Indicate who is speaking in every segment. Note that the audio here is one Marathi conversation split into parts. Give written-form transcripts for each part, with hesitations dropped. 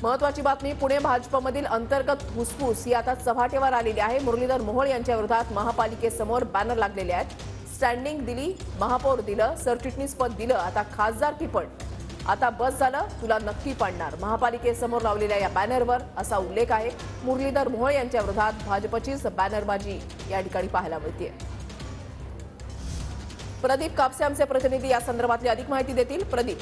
Speaker 1: महत्वाची बातमी, पुणे भाजपमधील अंतर्गत धुसफूस ही आता चव्हाट्यावर आलेली आहे। मुरलीधर मोहोळ यांच्या विरोधात महापालिकेसमोर बॅनर लागलेले आहेत। स्टँडिंग दिली, महापौर दिलं, सरचिटणीस पद दिलं, आता खासदारकी पण। आता बस झालं, तुला नक्की पाडणार, महापालिकेसमोर लावलेल्या या बॅनरवर असा उल्लेख आहे। मुरलीधर मोहोळ यांच्या विरोधात भाजपचीच बॅनरबाजी या ठिकाणी पाहायला मिळते। प्रदीप कापसे आमचे प्रतिनिधी या संदर्भातली अधिक माहिती देतील। प्रदीप।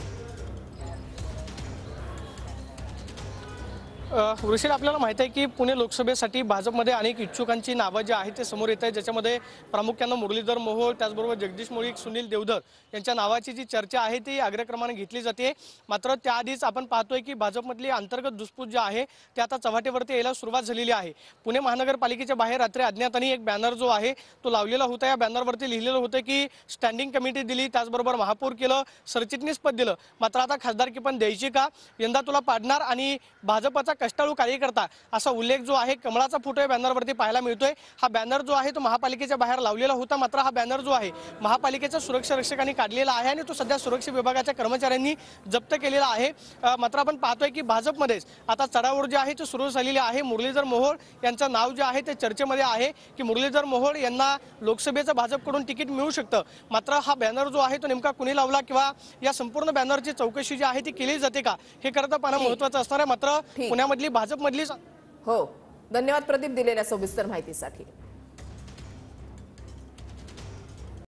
Speaker 2: ऋषी, आपल्याला माहिती आहे की पुणे लोकसभेसाठी भाजपमध्ये अनेक इच्छुकांची नावं जी आहेत ते समोर येत आहेत, ज्याच्यामध्ये प्रामुख्याने मुरलीधर मोहोळ, त्याचबरोबर जगदीश मुळीक, सुनील देवधर यांच्या नावाची जी चर्चा आहे ती अग्रक्रमाने घेतली जाते। मात्र त्याआधीच आपण पाहतोय की भाजपमधली अंतर्गत धुसफूस जी आहे ते आता चव्हाट्यावरती यायला सुरुवात झालेली आहे। पुणे महानगरपालिकेच्या बाहेर रात्री अज्ञातांनी एक बॅनर जो आहे तो लावलेला होता। या बॅनरवरती लिहिलेलं होतं की स्टँडिंग कमिटी दिली, त्याचबरोबर महापौर केलं, सरचिटणीस पद दिलं, मात्र आता खासदारकी पण द्यायची का, यंदा तुला पाडणार आणि भाजपचा कष्टाळू कार्यकर्ता असा उल्लेख जो आहे कमळाचा फोटो या बॅनरवरती पाहायला मिळतोय। हा बॅनर जो आहे तो महापालिकेच्या बाहेर लावलेला होता, मात्र हा बॅनर जो आहे महापालिकेच्या सुरक्षा रक्षकांनी काढलेला आहे आणि तो सध्या सुरक्षा विभागाच्या कर्मचाऱ्यांनी जप्त केलेला आहे। मात्र आपण पाहतोय की भाजपमध्येच आता चढाओढ जी आहे ती सुरू झालेली आहे। मुरलीधर मोहोळ यांचं नाव जे आहे ते चर्चेमध्ये आहे की मुरलीधर मोहोळ यांना लोकसभेचं भाजपकडून तिकीट मिळू शकतं। मात्र हा बॅनर जो आहे तो नेमका कुणी लावला किंवा या संपूर्ण बॅनरची चौकशी जी आहे ती केली जाते का, हे खरं तर पाहणं महत्त्वाचं असणार आहे। मात्र पुण्यामधली भाजपमधली
Speaker 1: हो, धन्यवाद प्रदीप दिलेल्या सविस्तर माहितीसाठी।